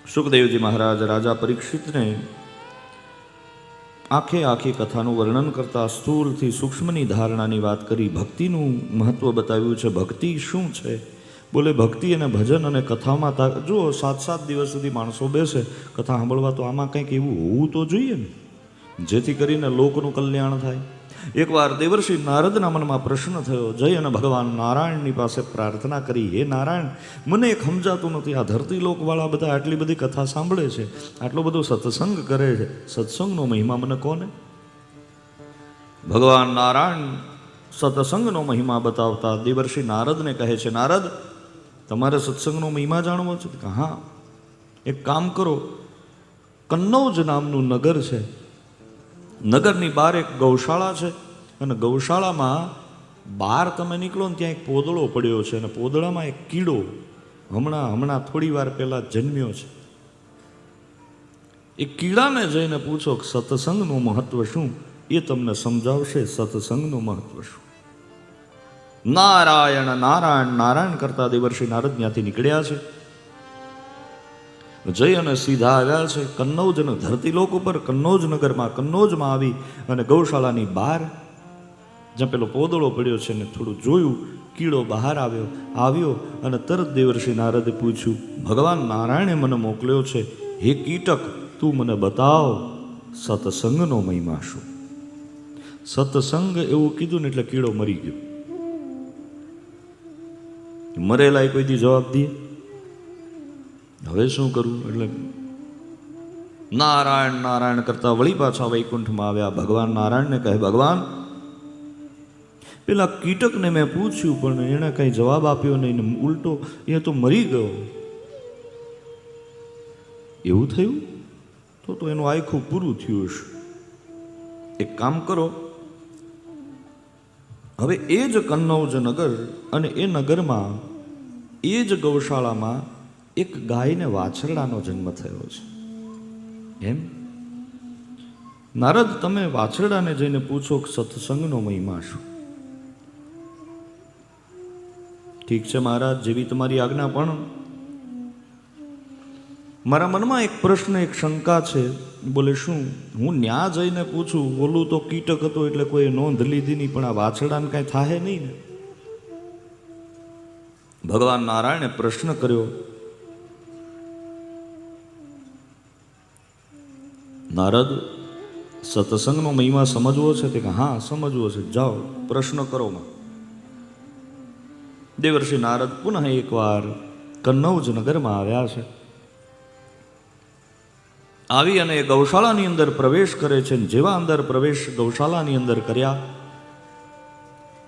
સુખદેવજી મહારાજ રાજા પરીક્ષિતને આખી કથાનું વર્ણન કરતા સ્થૂળથી સૂક્ષ્મની ધારણાની વાત કરી, ભક્તિનું મહત્વ બતાવ્યું છે. ભક્તિ શું છે? બોલે ભક્તિ અને ભજન અને કથામાં જુઓ 7-7 દિવસ સુધી માણસો બેસે કથા સાંભળવા, તો આમાં કંઈક એવું હોવું તો જોઈએ ને, જેથી કરીને લોકનું કલ્યાણ થાય. એકવાર દેવર્ષિ નારદના મનમાં પ્રશ્ન થયો. જઈ અને ભગવાન નારાયણની પાસે પ્રાર્થના કરી, હે નારાયણ, મને એક સમજાતું નથી, આ ધરતી લોકવાળા બધા આટલી બધી કથા સાંભળે છે, આટલો બધો સત્સંગ કરે છે, સત્સંગનો મહિમા મને કોને? ભગવાન નારાયણ સત્સંગનો મહિમા બતાવતા દેવર્ષિ નારદને કહે છે, નારદ, તમારે સત્સંગનો મહિમા જાણવો છે? હા, એક કામ કરો, કન્નૌજ નામનું નગર છે, નગરની બહાર એક ગૌશાળા છે, અને ગૌશાળામાં બહાર તમે નીકળો ને ત્યાં એક પોદળો પડ્યો છે, અને પોદળામાં એક કીડો હમણાં થોડી વાર પહેલાં જન્મ્યો છે. એ કીડાને જઈને પૂછો કે સત્સંગનું મહત્વ શું, એ તમને સમજાવશે સત્સંગનું મહત્વ શું. નારાયણ નારાયણ નારાયણ કરતા દેવર્ષિ નારદ ત્યાંથી નીકળ્યા છે, જઈ અને સીધા આવ્યા છે કન્નૌજ ધરતી લોક ઉપર, કન્નૌજ નગરમાં, કન્નૌજમાં આવી અને ગૌશાળાની બહાર જ્યાં પેલો પોદળો પડ્યો છે ને થોડું જોયું, કીડો બહાર આવ્યો અને તરત દેવર્ષિ નારદે પૂછ્યું, ભગવાન નારાયણે મને મોકલ્યો છે, હે કીટક, તું મને બતાવ સત્સંગનો મહિમા શું. સત્સંગ એવું કીધું ને એટલે કીડો મરી ગયો. મરેલા કોઈ દી જવાબ દે? હવે શું કરવું? એટલે નારાયણ નારાયણ કરતા વળી પાછા વૈકુંઠમાં આવ્યા. ભગવાન નારાયણને કહે, ભગવાન, પેલા કીટકને મેં પૂછ્યું પણ એણે કઈ જવાબ આપ્યો નહીં, ઉલટો એ તો મરી ગયો. એવું થયું? તો એનું આખું પૂરું થયું હશે. એક કામ કરો, હવે એ જ કન્નૌજ નગર અને એ નગરમાં એ જ ગૌશાળામાં એક ગાયને વાછરડાનો જન્મ થયો છે. એમ નારદ, તમે વાછરડાને જઈને પૂછો કે સત્સંગનો મહિમા શું. ઠીક છે મહારાજ, જેવી તમારી આજ્ઞા, પણ મારા મનમાં એક પ્રશ્ન, એક શંકા છે. બોલે શું? હું ન્યા જઈને પૂછું, બોલું તો કીટક હતો એટલે કોઈ નોંધ લીધી નહીં, પણ આ વાછરડાને કાંઈ થાહે નહીં ને? ભગવાન નારાયણે પ્રશ્ન કર્યો, નારદ, સત્સંગનો મહિમા સમજવો છે? તે કે હા સમજવો છે, જાઓ પ્રશ્ન કરો માં. દેવર્ષિ નારદ પુનઃ એકવાર કન્નૌજ નગરમાં આવ્યા છે. આવી અને એ ગૌશાળાની અંદર પ્રવેશ કરે છે. જેવા અંદર ગૌશાળાની અંદર કર્યા,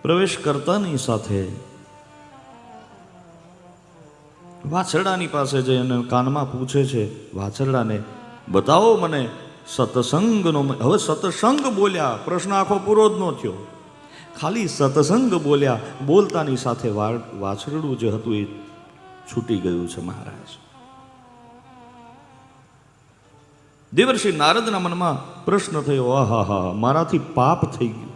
પ્રવેશ કરતાની સાથે વાછરડાની પાસે જઈ અને કાનમાં પૂછે છે, વાછરડાને બતાવો મને સત્સંગનો. હવે સત્સંગ બોલ્યા, પ્રશ્ન આખો પૂરો જ ન થયો, ખાલી સત્સંગ બોલ્યા, બોલતાની સાથે વાછરડું જે હતું એ છૂટી ગયું છે મહારાજ. દેવર્ષિ નારદના મનમાં પ્રશ્ન થયો, આહા, મારાથી પાપ થઈ ગયું.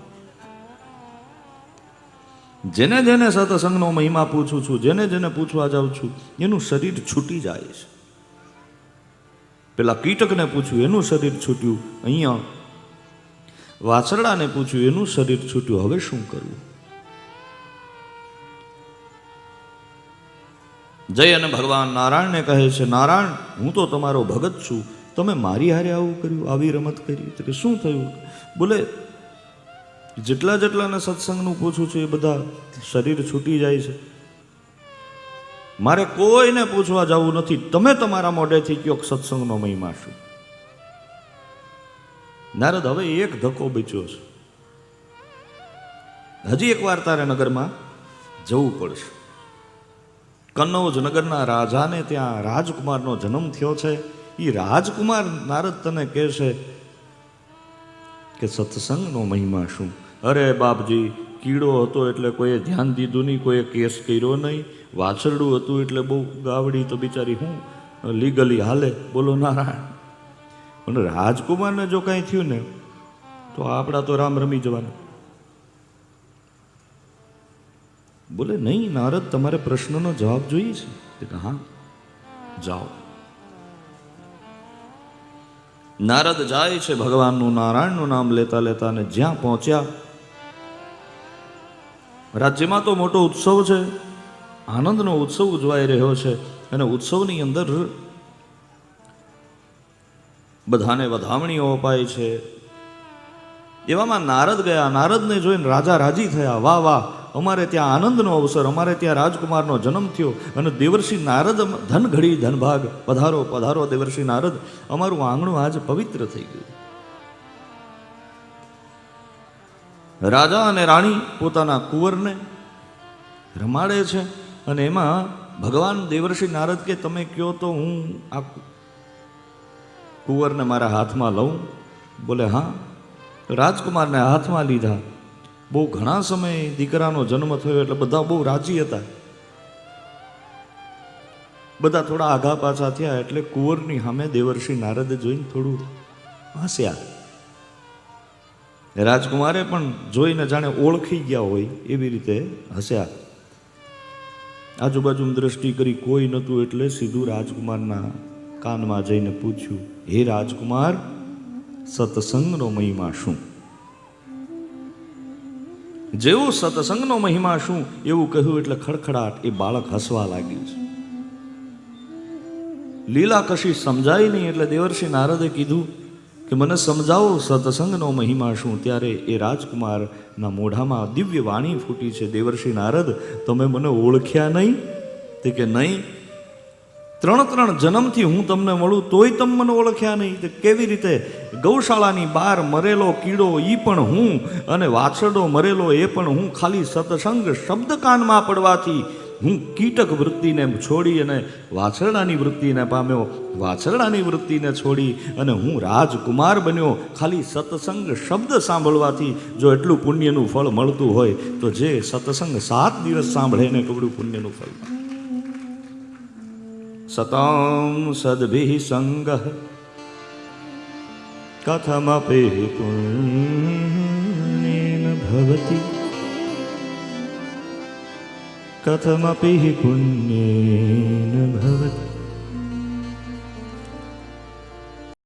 જેને જેને સત્સંગનો મહિમા પૂછું છું, જેને જેને પૂછવા જાઉં છું, એનું શરીર છૂટી જાય છે. પેલા કીટકને પૂછ્યું, એનું શરીર છૂટ્યું. અહીંયા વાછરડાને પૂછ્યું, એનું શરીર છૂટ્યું. હવે શું કરવું? જય અને ભગવાન નારાયણને કહે છે, નારાયણ, હું તો તમારો ભગત છું, તમે મારી હારે આવું કર્યું, આવી રમત કરી? તો કે શું થયું? બોલે જેટલાને સત્સંગનું પૂછું છું એ બધા શરીર છૂટી જાય છે, મારે કોઈને પૂછવા જવું નથી, તમે તમારા મોઢેથી કહો સત્સંગનો મહિમા શું. નારદ, હવે એક ધક્કો બચ્યો છે, હજી એકવાર તારે નગરમાં જવું પડશે. કન્નૌજ નગરના રાજાને ત્યાં રાજકુમારનો જન્મ થયો છે. એ રાજકુમાર નારદ તને કહેશે કે સત્સંગનો મહિમા શું. અરે બાપજી, કીડો હતો એટલે કોઈએ ધ્યાન દીધું નહીં, કોઈએ કેસ કર્યો નહીં. વાછરડું હતું એટલે બહુ ગાવડી તો બિચારી હું લીગલી હાલે. બોલો નારાયણ. પણ રાજકુમારને જો કાંઈ થયું ને તો આપણા તો રામ રમી જવાના. બોલે નહીં નારદ, તમારે પ્રશ્નનો જવાબ જોઈએ છે? હા, જાઓ. નારદ જાય છે ભગવાનનું નારાયણનું નામ લેતા લેતા, ને જ્યાં પહોંચ્યા રાજ્યમાં તો મોટો ઉત્સવ છે, આનંદનો ઉત્સવ ઉજવાઈ રહ્યો છે, અને ઉત્સવની અંદર બધાને વધામણીઓ અપાય છે. એવામાં નારદ ગયા. નારદને જોઈને રાજા રાજી થયા. વાહ વાહ, અમારે ત્યાં આનંદનો અવસર, અમારે ત્યાં રાજકુમારનો જન્મ થયો, અને દેવર્ષિ નારદ ધન ઘડી ધનભાગ, પધારો પધારો દેવર્ષિ નારદ, અમારું આંગણું આજ પવિત્ર થઈ ગયું. રાજા અને રાણી પોતાના કુંવરને રમાડે છે, અને એમાં ભગવાન દેવર્ષિ નારદ કે તમે કયો તો હું આ કુંવરને મારા હાથમાં લઉં? બોલે હા. રાજકુમારને હાથમાં લીધા. બહુ ઘણા સમય દીકરાનો જન્મ થયો એટલે બધા બહુ રાજી હતા. બધા થોડા આઘા પાછા થયા એટલે કુંવરની સામે દેવર્ષિ નારદ જોઈને થોડું હસ્યા. રાજકુમારે પણ જોઈને જાણે ઓળખી ગયા હોય એવી રીતે હસ્યા. આજુબાજુ દ્રષ્ટિ કરી, કોઈ નહોતું, એટલે સીધું રાજકુમારના કાનમાં જઈને પૂછ્યું, હે રાજકુમાર, સત્સંગનો મહિમા શું? જેવું સત્સંગનો મહિમા શું એવું કહ્યું એટલે ખડખડાટ એ બાળક હસવા લાગ્યું છે. લીલા કશી સમજાય નહીં એટલે દેવર્ષિ નારદે કીધું કે મને સમજાવો સત્સંગનો મહિમા શું? ત્યારે એ રાજકુમારના મોઢામાં દિવ્ય વાણી ફૂટી છે, દેવર્ષિ નારદ, તમે મને ઓળખ્યા નહીં? તે કે નહીં, 3 જન્મથી હું તમને મળું તોય તમે મને ઓળખ્યા નહીં? તે કેવી રીતે? ગૌશાળાની બહાર મરેલો કીડો ઈ પણ હું, અને વાછરડો મરેલો એ પણ હું. ખાલી સત્સંગ શબ્દ કાનમાં પડવાથી હું કીટક વૃત્તિને છોડી અને વાછરડાની વૃત્તિને પામ્યો, વાછરડાની વૃત્તિને છોડી અને હું રાજકુમાર બન્યો. ખાલી સત્સંગ શબ્દ સાંભળવાથી જો એટલું પુણ્યનું ફળ મળતું હોય તો જે સત્સંગ 7 દિવસ સાંભળે એને કવડું પુણ્યનું ફળ. સતામ સદભિઃ સંગઃ કથમપિ પુણ્યેન ભવતિ, કથમપિ પુણ્યેન